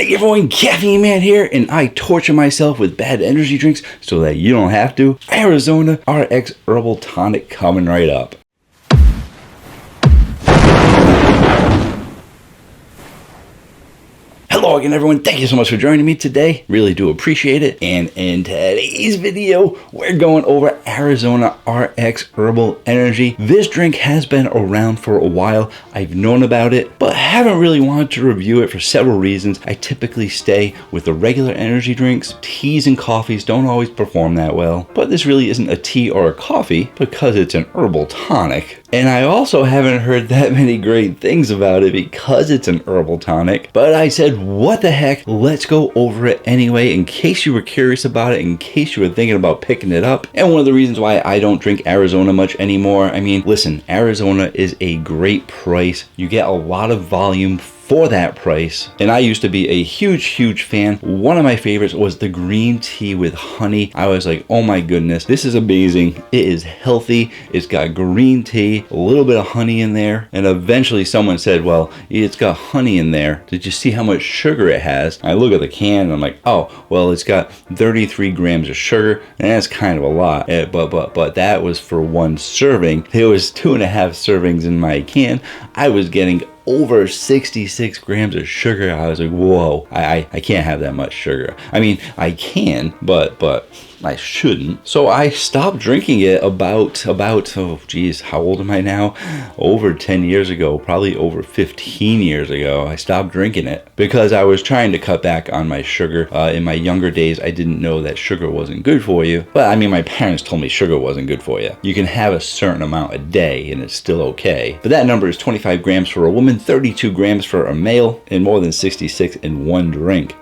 Hey everyone, Caffeine Man here, and I torture myself with bad energy drinks so that you don't have to. Arizona RX Herbal Tonic coming right up. Hello again everyone, thank you so much for joining me today, really do appreciate it. And in today's video, we're going over Arizona RX Herbal Energy. This drink has been around for a while, I've known about it, but haven't really wanted to review it for several reasons. I typically stay with the regular energy drinks. Teas and coffees don't always perform that well, but this really isn't a tea or a coffee because it's an herbal tonic. And I also haven't heard that many great things about it because it's an herbal tonic. But I said, what the heck, let's go over it anyway, in case you were curious about it, in case you were thinking about picking it up. And one of the reasons why I don't drink Arizona much anymore, I mean, listen, Arizona is a great price. You get a lot of volume for that price, and I used to be a huge fan. One of my favorites was the green tea with honey. I was like, oh my goodness, this is amazing. It is healthy, it's got green tea, a little bit of honey in there, and eventually someone said, well, it's got honey in there, did you see how much sugar it has? I look at the can and I'm like, oh, well, it's got 33 grams of sugar, and that's kind of a lot. But that was for one serving. There was 2.5 servings in my can. I was getting over 66 grams of sugar. I was like, whoa, I can't have that much sugar. I mean, I can, but I shouldn't. So I stopped drinking it about, oh geez, how old am I now? Over 10 years ago, probably over 15 years ago, I stopped drinking it because I was trying to cut back on my sugar. In my younger days, I didn't know that sugar wasn't good for you. But I mean, my parents told me sugar wasn't good for you. You can have a certain amount a day and it's still okay. But that number is 25 grams for a woman, 32 grams for a male, and more than 66 in one drink.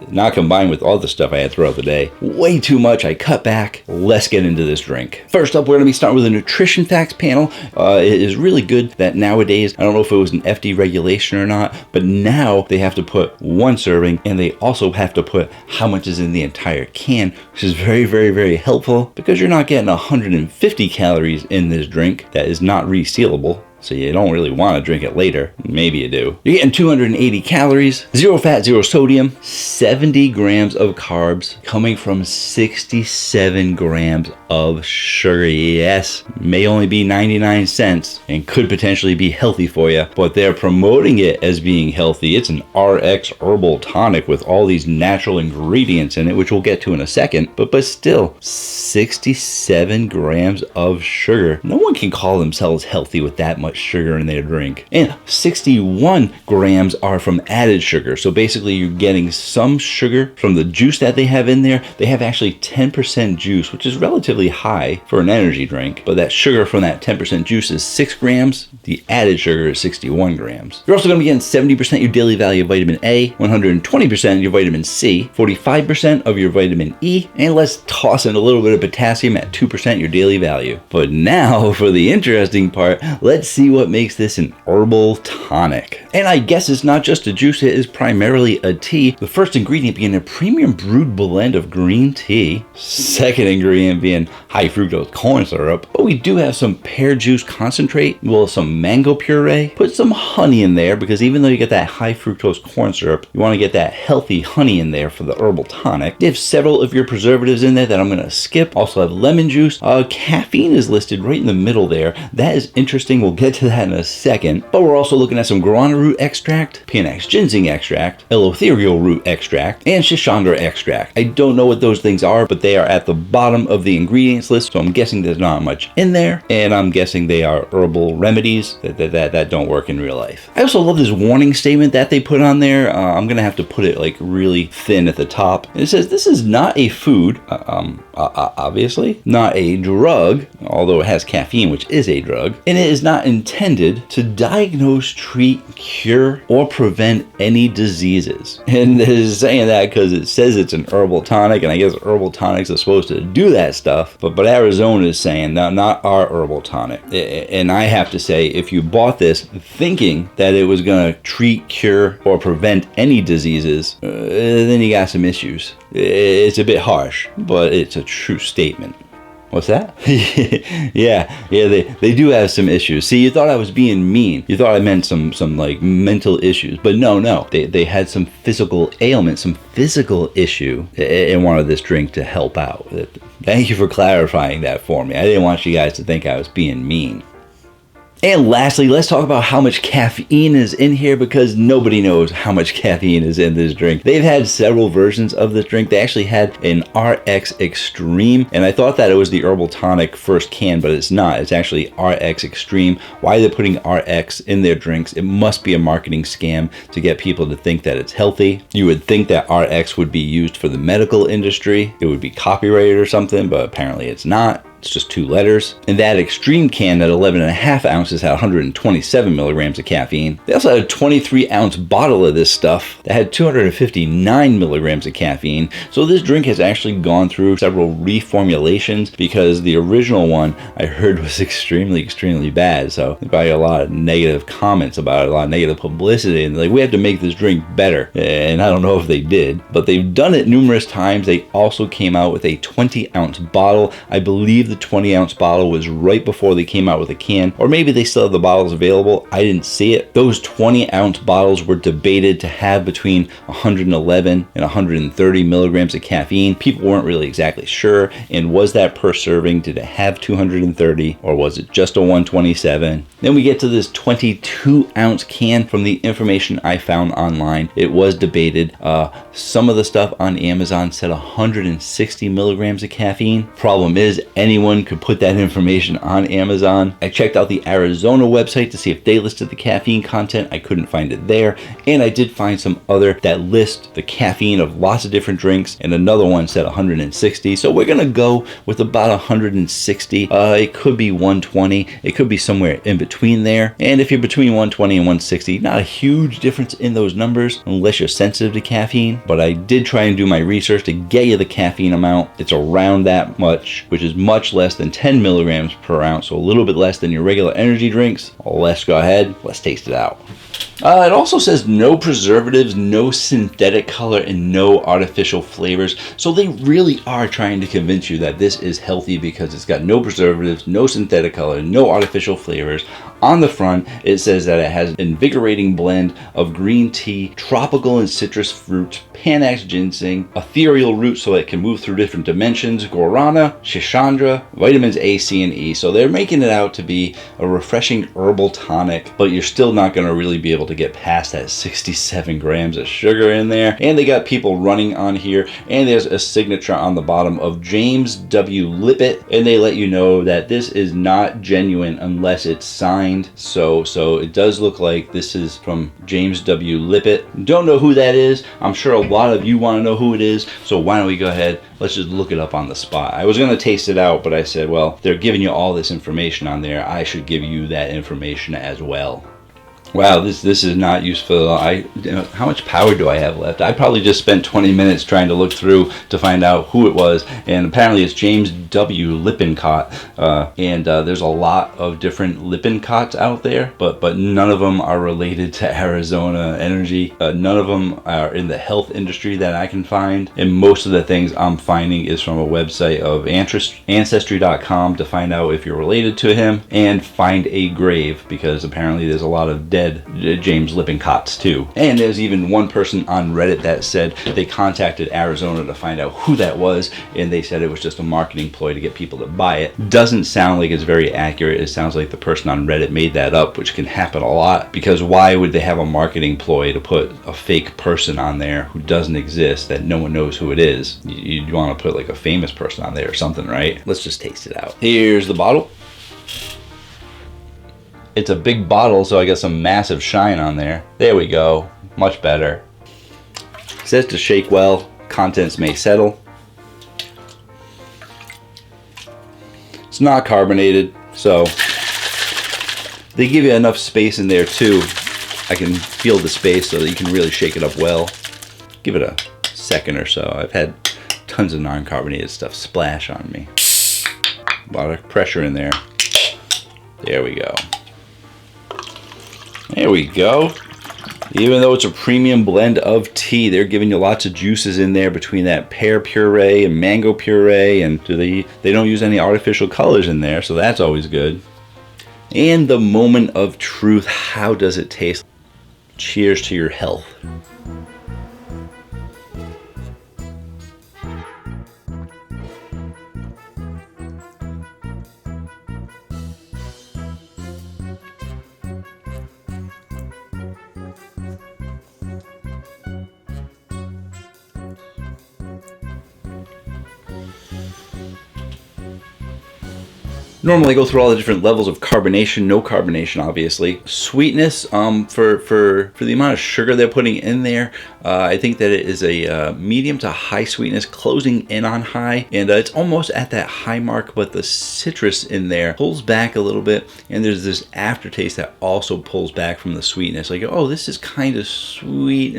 Not combined with all the stuff I had throughout the day. Way too much. I cut back. Let's get into this drink. First up, we're going to be starting with a nutrition facts panel. It is really good that nowadays, I don't know if it was an FD regulation or not, but now they have to put one serving, and they also have to put how much is in the entire can, which is very helpful because you're not getting 150 calories in this drink that is not resealable. So you don't really want to drink it later. Maybe you do. You're getting 280 calories, 0 fat, 0 sodium, 70 grams of carbs, coming from 67 grams of sugar. Yes, may only be 99 cents and could potentially be healthy for you, but they're promoting it as being healthy. It's an RX herbal tonic with all these natural ingredients in it, which we'll get to in a second, but still, 67 grams of sugar. No one can call themselves healthy with that much sugar in their drink. And 61 grams are from added sugar. So basically you're getting some sugar from the juice that they have in there. They have actually 10% juice, which is relatively high for an energy drink, but that sugar from that 10% juice is 6 grams. The added sugar is 61 grams. You're also going to be getting 70% your daily value of vitamin A, 120% of your vitamin C, 45% of your vitamin E, and let's toss in a little bit of potassium at 2% your daily value. But now for the interesting part, let's see what makes this an herbal tonic. And I guess it's not just a juice, it is primarily a tea. The first ingredient being a premium brewed blend of green tea. Second ingredient being high fructose corn syrup. But we do have some pear juice concentrate, well, some mango puree. Put some honey in there because even though you get that high fructose corn syrup, you want to get that healthy honey in there for the herbal tonic. You have several of your preservatives in there that I'm going to skip. Also have lemon juice. Caffeine is listed right in the middle there. That is interesting. We'll get to that in a second. But we're also looking at some guarana root extract, panax ginseng extract, eleutherial root extract, and shishandra extract. I don't know what those things are, but they are at the bottom of the ingredients list, so I'm guessing there's not much in there, and I'm guessing they are herbal remedies that don't work in real life. I also love this warning statement that they put on there. I'm gonna have to put it like really thin at the top. It says this is not a food, obviously, not a drug, although it has caffeine, which is a drug, and it is not intended to diagnose, treat, cure, or prevent any diseases. And they're saying that because it says it's an herbal tonic, and I guess herbal tonics are supposed to do that stuff, but Arizona is saying not our herbal tonic. And I have to say, if you bought this thinking that it was going to treat, cure, or prevent any diseases, then you got some issues. It's a bit harsh, but it's a true statement. What's that? yeah, they do have some issues. See, you thought I was being mean. You thought I meant some like mental issues, but no. They had some physical ailment, some physical issue, and wanted this drink to help out. Thank you for clarifying that for me. I didn't want you guys to think I was being mean. And lastly, let's talk about how much caffeine is in here, because nobody knows how much caffeine is in this drink. They've had several versions of this drink. They actually had an RX Extreme, and I thought that it was the Herbal Tonic first can, but it's not. It's actually RX Extreme. Why they're putting RX in their drinks? It must be a marketing scam to get people to think that it's healthy. You would think that RX would be used for the medical industry. It would be copyrighted or something, but apparently it's not. It's just 2 letters. And that Extreme can at 11.5 ounces had 127 milligrams of caffeine. They also had a 23-ounce bottle of this stuff that had 259 milligrams of caffeine. So this drink has actually gone through several reformulations, because the original one I heard was extremely bad. So they got a lot of negative comments about it, a lot of negative publicity, and like, we have to make this drink better. And I don't know if they did, but they've done it numerous times. They also came out with a 20-ounce bottle. I believe the 20-ounce bottle was right before they came out with a can, or maybe they still have the bottles available. I didn't see it. Those 20-ounce bottles were debated to have between 111 and 130 milligrams of caffeine. People weren't really exactly sure, and was that per serving? Did it have 230, or was it just a 127? Then we get to this 22-ounce can. From the information I found online, it was debated. Some of the stuff on Amazon said 160 milligrams of caffeine. Problem is, anyone could put that information on Amazon. I checked out the Arizona website to see if they listed the caffeine content. I couldn't find it there. And I did find some other that list the caffeine of lots of different drinks, and another one said 160. So we're gonna go with about 160. It could be 120. It could be somewhere in between there. And if you're between 120 and 160, not a huge difference in those numbers unless you're sensitive to caffeine. But I did try and do my research to get you the caffeine amount. It's around that much, which is much less than 10 milligrams per ounce, so a little bit less than your regular energy drinks. Let's go ahead, let's taste it out. It also says no preservatives, no synthetic color, and no artificial flavors. So they really are trying to convince you that this is healthy because it's got no preservatives, no synthetic color, no artificial flavors. On the front, it says that it has an invigorating blend of green tea, tropical and citrus fruits, Panax ginseng, ethereal roots so it can move through different dimensions, guarana, shishandra, vitamins A, C, and E. So they're making it out to be a refreshing herbal tonic, but you're still not going to really be able to get past that 67 grams of sugar in there. And they got people running on here, and there's a signature on the bottom of James W. Lippitt, and they let you know that this is not genuine unless it's signed. So it does look like this is from James W. Lippitt. Don't know who that is. I'm sure a lot of you want to know who it is. So why don't we go ahead, let's just look it up on the spot. I was going to taste it out, but I said, well, they're giving you all this information on there. I should give you that information as well. Wow, this is not useful. How much power do I have left? I probably just spent 20 minutes trying to look through to find out who it was, and apparently it's James W. Lippincott. There's a lot of different Lippincotts out there, but none of them are related to Arizona Energy. None of them are in the health industry that I can find, and most of the things I'm finding is from a website of Ancestry.com to find out if you're related to him, and find a grave, because apparently there's a lot of dead James Lippincotts too. And there's even one person on Reddit that said they contacted Arizona to find out who that was, and they said it was just a marketing ploy to get people to buy it. Doesn't sound like it's very accurate. It sounds like the person on Reddit made that up, which can happen a lot, because why would they have a marketing ploy to put a fake person on there who doesn't exist, that no one knows who it is? You'd want to put like a famous person on there or something, right? Let's just taste it out. Here's the bottle. It's a big bottle, so I got some massive shine on there. There we go. Much better. It says to shake well. Contents may settle. It's not carbonated, so they give you enough space in there too. I can feel the space so that you can really shake it up well. Give it a second or so. I've had tons of non-carbonated stuff splash on me. A lot of pressure in there. There we go. There we go. Even though it's a premium blend of tea, they're giving you lots of juices in there between that pear puree and mango puree, and they don't use any artificial colors in there, so that's always good. And the moment of truth, how does it taste? Cheers to your health. Normally go through all the different levels of carbonation, no carbonation obviously. Sweetness, for the amount of sugar they're putting in there, I think that it is a medium to high sweetness, closing in on high, and it's almost at that high mark, but the citrus in there pulls back a little bit, and there's this aftertaste that also pulls back from the sweetness. Like, oh, this is kind of sweet.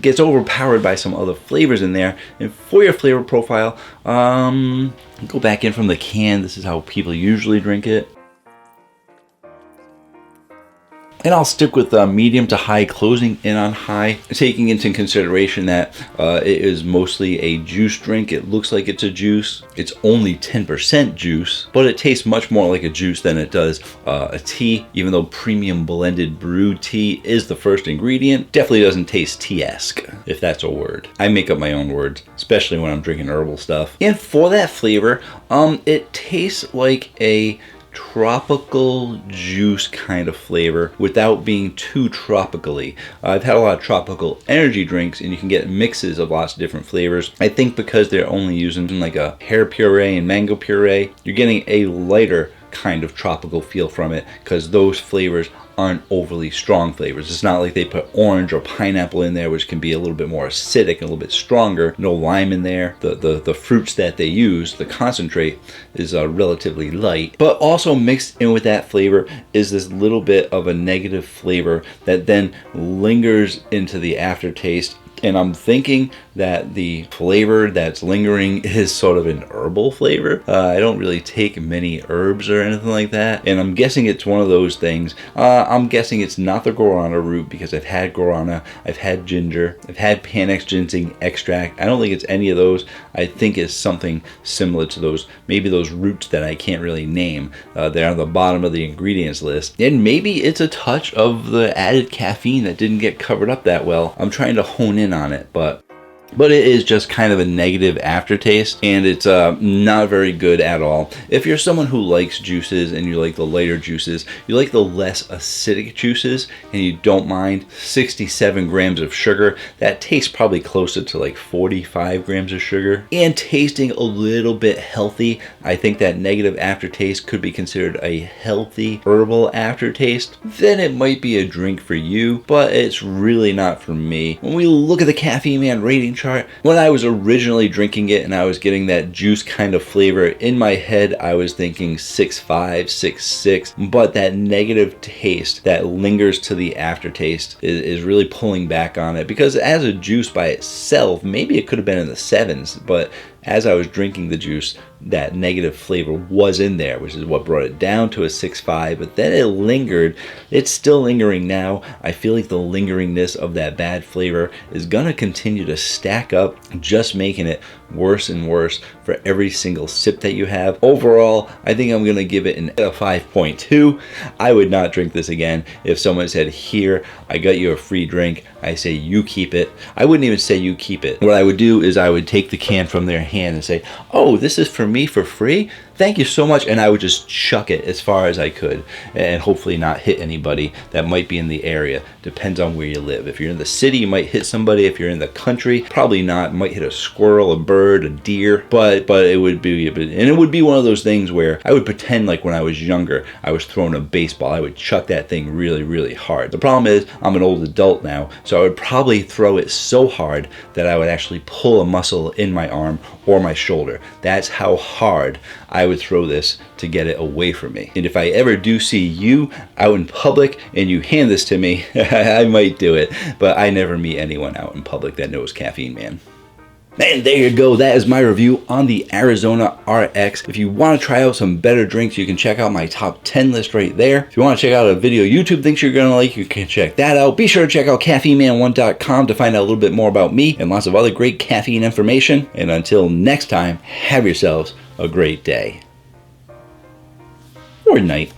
Gets overpowered by some other flavors in there. And for your flavor profile, go back in from the can. This is how people usually drink it. And I'll stick with medium to high, closing in on high, taking into consideration that it is mostly a juice drink. It looks like it's a juice. It's only 10% juice, but it tastes much more like a juice than it does a tea, even though premium blended brewed tea is the first ingredient. Definitely doesn't taste tea-esque, if that's a word. I make up my own words, especially when I'm drinking herbal stuff. And for that flavor, it tastes like a tropical juice kind of flavor without being too tropically. I've had a lot of tropical energy drinks, and you can get mixes of lots of different flavors. I think because they're only using like a pear puree and mango puree, you're getting a lighter kind of tropical feel from it, because those flavors aren't overly strong flavors. It's not like they put orange or pineapple in there, which can be a little bit more acidic and a little bit stronger. No lime in there. The fruits that they use, the concentrate, is relatively light. But also mixed in with that flavor is this little bit of a negative flavor that then lingers into the aftertaste. And I'm thinking that the flavor that's lingering is sort of an herbal flavor. I don't really take many herbs or anything like that. And I'm guessing it's one of those things. I'm guessing it's not the guarana root, because I've had guarana, I've had ginger, I've had Panax ginseng extract. I don't think it's any of those. I think it's something similar to those, maybe those roots that I can't really name. They're on the bottom of the ingredients list. And maybe it's a touch of the added caffeine that didn't get covered up that well. I'm trying to hone in on it, but it is just kind of a negative aftertaste, and it's not very good at all. If you're someone who likes juices and you like the lighter juices, you like the less acidic juices, and you don't mind 67 grams of sugar, that tastes probably closer to like 45 grams of sugar, and tasting a little bit healthy. I think that negative aftertaste could be considered a healthy herbal aftertaste. Then it might be a drink for you, but it's really not for me. When we look at the Caffeine Man rating chart, when I was originally drinking it and I was getting that juice kind of flavor, in my head I was thinking 6.5, 6.6, but that negative taste that lingers to the aftertaste is really pulling back on it, because as a juice by itself, maybe it could have been in the 7s, but as I was drinking the juice, that negative flavor was in there, which is what brought it down to a 6.5, but then it lingered. It's still lingering now. I feel like the lingeringness of that bad flavor is gonna continue to stack up, just making it worse and worse for every single sip that you have. Overall, I think I'm gonna give it a 5.2. I would not drink this again. If someone said, here, I got you a free drink, I say you keep it. I wouldn't even say you keep it. What I would do is I would take the can from their hand and say, oh, this is for me for free? Thank you so much. And I would just chuck it as far as I could, and hopefully not hit anybody that might be in the area. Depends on where you live. If you're in the city, you might hit somebody. If you're in the country, probably not. Might hit a squirrel, a bird, a deer, but it would be, and it would be one of those things where I would pretend like when I was younger, I was throwing a baseball. I would chuck that thing really, really hard. The problem is I'm an old adult now, so I would probably throw it so hard that I would actually pull a muscle in my arm or my shoulder. That's how hard I would throw this to get it away from me. And if I ever do see you out in public and you hand this to me, I might do it, but I never meet anyone out in public that knows Caffeine Man. And there you go, that is my review on the Arizona RX. If you want to try out some better drinks, you can check out my top 10 list right there. If you want to check out a video YouTube thinks you're going to like, you can check that out. Be sure to check out caffeineman1.com to find out a little bit more about me and lots of other great caffeine information. And until next time, have yourselves a great day. Or night.